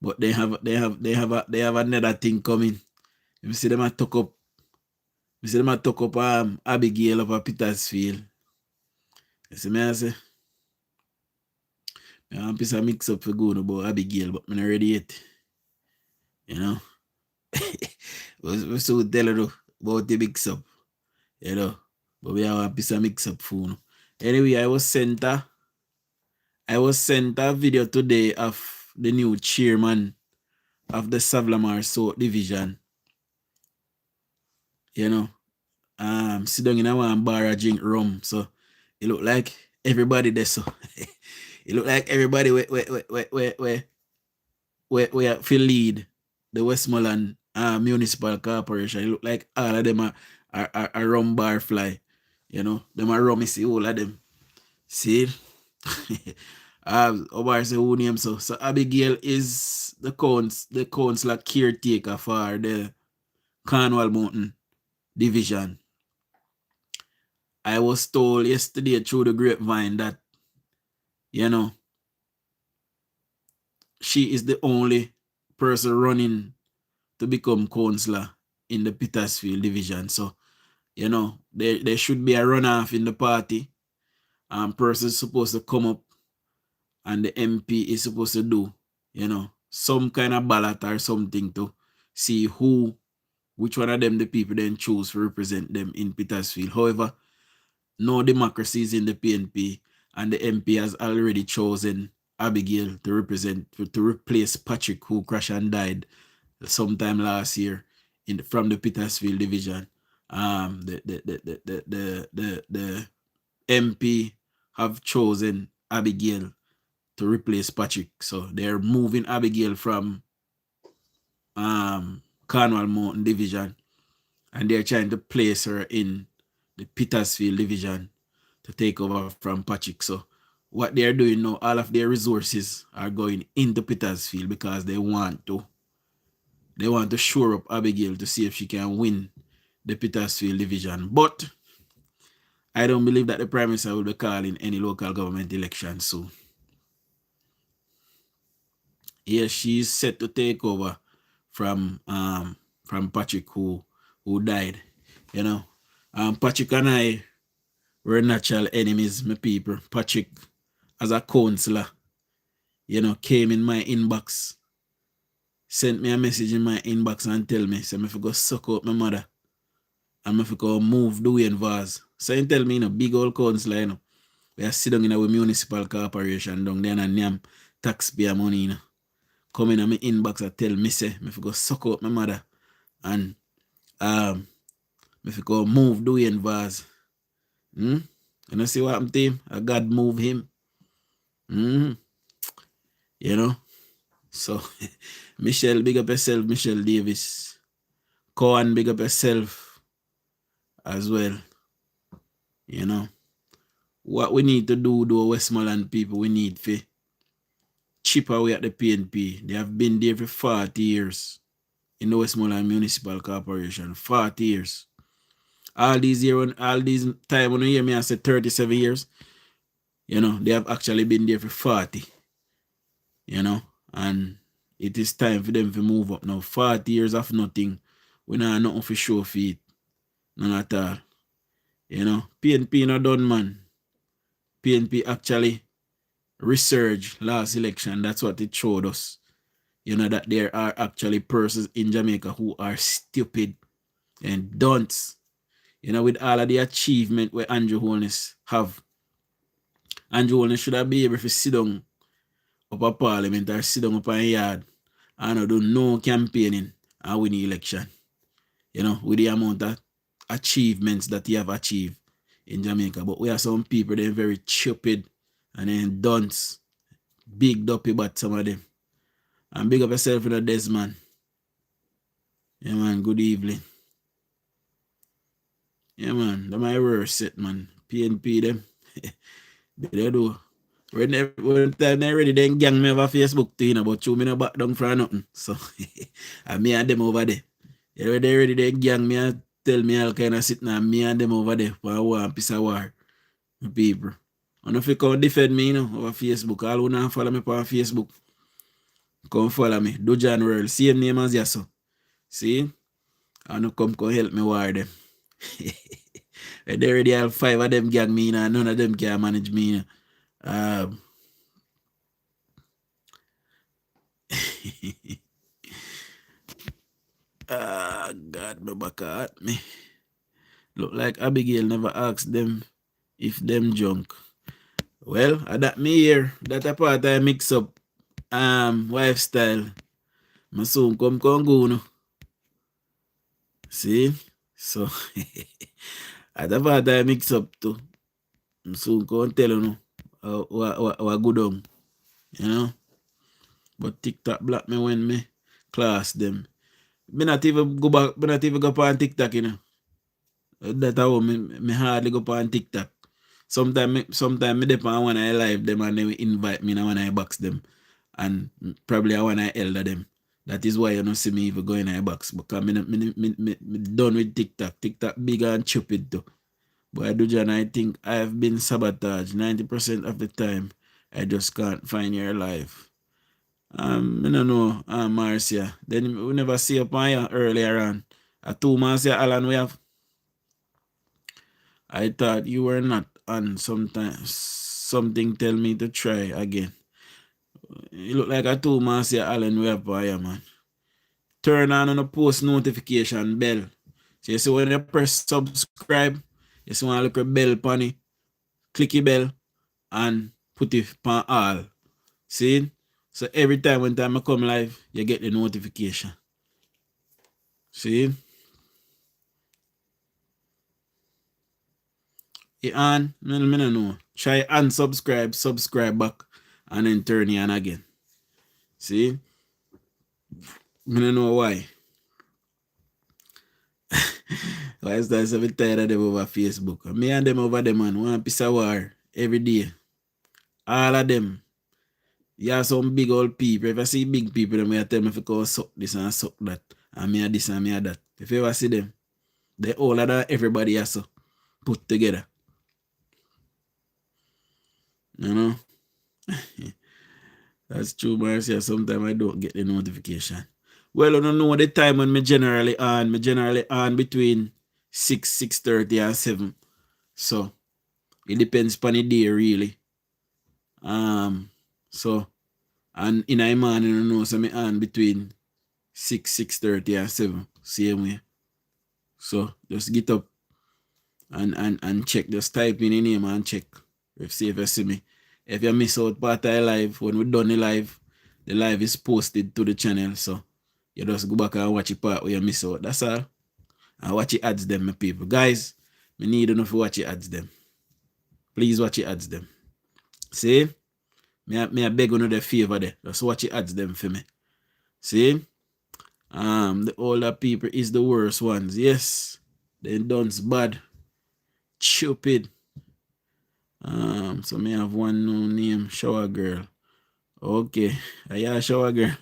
But they have another thing coming. You see them a talk up. You see them a talk up Abigail of Petersfield. You see me I say. I want to mix up for good about Abigail, but I'm not ready yet. You know. We so tell you about the mix up. You know. But we have a mix up for you. Anyway, I was sent a video today of the new chairman of the Savlamar South Division. You know, sit down in a one bar and drink rum. So it look like everybody there. So it look like everybody we feel lead the Westmoreland Municipal Corporation. It look like all of them are rum bar fly. You know, them are rum, see all of them. See? Omar say who name so. So Abigail is the councillor caretaker for the Cornwall Mountain Division. I was told yesterday through the grapevine that, you know, she is the only person running to become councillor in the Petersfield Division. So, you know, there should be a runoff in the party. Person supposed to come up and the MP is supposed to do, you know, some kind of ballot or something to see which one of them the people then choose to represent them in Petersfield. However, no democracy is in the PNP and the MP has already chosen Abigail to replace Patrick, who crashed and died sometime last year from the Petersfield Division. The MP have chosen Abigail to replace Patrick. So they're moving Abigail from Cornwall Mountain Division and they're trying to place her in the Petersfield Division to take over from Patrick. So what they're doing now, all of their resources are going into Petersfield because they want to shore up Abigail to see if she can win the Petersfield Division. But I don't believe that the Prime Minister will be calling any local government election soon. Yes, she's set to take over from Patrick who died. You know. Patrick and I were natural enemies, my people. Patrick, as a councillor, you know, came in my inbox sent me a message in my inbox and tell me, say, if I go suck out my mother and if I go move DUJON'S. So he tell me, big old council, we are sitting in a municipal corporation down there and name taxpayer money, come in my inbox and tell me, say, if I go suck out my mother and if I go move DUJON'S. You know, see what happened to him? God move him. You know? So, Michelle, big up yourself, Michelle Davis. Cohen, big up yourself as well. You know? What we need to do, Westmoreland people, we need to chip away at the PNP. They have been there for 40 years in the Westmoreland Municipal Corporation. 40 years. All these time when you hear me, I say 37 years. You know, they have actually been there for 40. You know, and it is time for them to move up now. 40 years of nothing. We don't have nothing for show feet. None at all. You know, PNP not done, man. PNP actually resurged last election. That's what it showed us. You know, that there are actually persons in Jamaica who are stupid and dunce. You know, with all of the achievement where Andrew Holness have. Andrew Holness should have been able to sit down up a parliament or sit down up a yard and do no campaigning and win the election. You know, with the amount of achievements that he have achieved in Jamaica. But we have some people, they're very stupid and then dunce. Big dopey but some of them. And big up yourself in the Desmond. Yeah, man, good evening. Yeah, man, they're my worst set, man. PNP, them. They do. When time they ready, then gang me over Facebook too, but you me no back down for nothing. So, and me and them over there. They ready, they gang me and tell me all kind of sit now. Me and them over there for a war, piece of war. People. And if you come defend me, over Facebook, all who not follow me on Facebook, come follow me. DUJON'S World, same name as Yasso. See? And come help me war them. They already have 5 of them gang me, and none of them can manage me. God, my back at me. Look like Abigail never asked them if them junk. Well, that me here. That a part I mix up wife style. My soon come go no. See? So at a part I mix up too. I'm soon come tell you what good on. You know? But TikTok block me when me class them. Me not even go on TikTok, you know. That's how me hardly go on TikTok. Sometimes me depend when I live them and they will invite me and when I box them. And probably I want to elder them. That is why you don't see me even going in a box. Because me done with TikTok. TikTok big and stupid too. But DUJON, I think I have been sabotaged 90% of the time. I just can't find your life. I don't know, Marcia. Then we never see up on you earlier on. 2 Marcia Alan we have. I thought you were not on sometimes. Something tell me to try again. You look like a 2 Marcia Allen we have on you, man. Turn on the post notification bell. So you see when you press subscribe, you see when I look at bell on it, click the bell and put it on all. See? So every time when I come live, you get the notification. See? You on? I don't know. Try unsubscribe, subscribe back, and then turn it on again. See? I don't know why. Why is that so tired of them over Facebook? Me and them over there, man. One piece of war every day. All of them. You have some big old people. If I see big people, then I tell me if I go suck this and suck that. And me a this and me a that. If you ever see them, they all of that everybody has to put together. You know? That's true, Marcia. Sometimes I don't get the notification. Well, I don't know the time when me generally on. Me generally on between 6:30 and 7. So it depends upon the day really. So and in the morning, I know, so me on between 6, 6:30 and 7. Same way. So just get up and check. Just type in your name and check. See if you see me. If you miss out part of the live, when we done the live is posted to the channel. So you just go back and watch the part where you miss out. That's all. And watch the ads them, my people. Guys, me need enough to watch the ads them. Please watch the ads them. See? Me I beg you the favor there. Just watch the ads them for me. See? The older people is the worst ones. Yes. They done's bad. Stupid. So me have one new name, Shower Girl. Okay. Yeah, Shower Girl.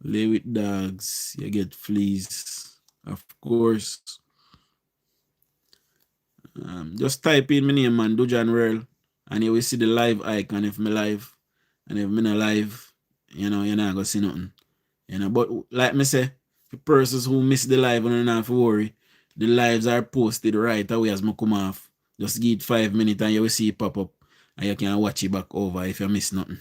Lay with dogs, you get fleas. Of course. Just type in my name, man, DUJON'S, and you will see the live icon if me live. And if me not live, you know, you're not gonna see nothing. You know, but like me say, for persons who miss the live and don't have to worry, the lives are posted right away as me come off. Just give it 5 minutes and you will see it pop up. And you can watch it back over if you miss nothing.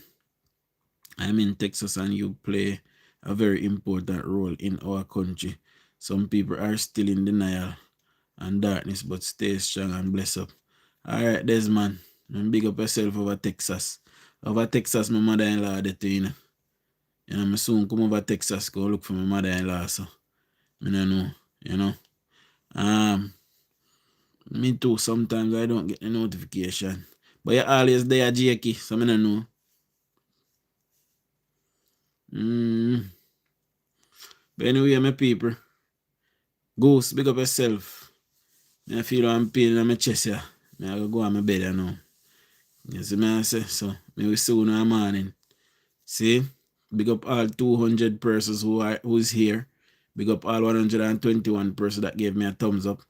I'm in Texas and you play a very important role in our country. Some people are still in denial and darkness, but stay strong and bless up. Alright, Desmond. Big up yourself over Texas. Over Texas, my mother-in-law there too, you know. You know, I soon come over Texas, go look for my mother-in-law, so I don't know, you know. Me too, sometimes I don't get the notification. But you're always there, Jakey, so I don't know. But anyway, my people, Ghost, big up yourself. I feel I'm pain in my chest here. I go on my bed now. You see me I say? So, me will see you in the morning. See? Big up all 200 persons who's here. Big up all 121 persons that gave me a thumbs up.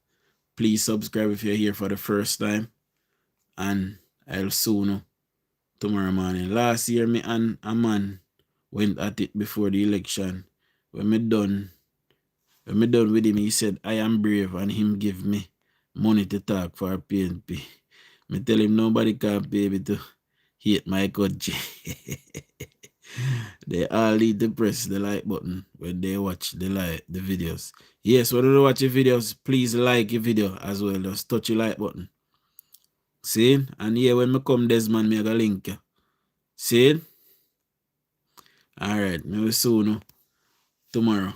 Please subscribe if you're here for the first time. And I'll soon know tomorrow morning. Last year, me and a man went at it before the election. When me done with him, he said, I am brave, and him give me money to talk for PNP. Me tell him nobody can pay me to hate my country. They all need to press the like button when they watch the videos. Yes, when you watch your videos, please like your video as well. Just touch the like button. See? And here when me come Desmond, me ga link you. See? Alright, me will soon know tomorrow.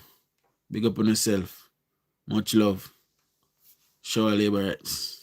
Big up on yourself. Much love. Show labor rights.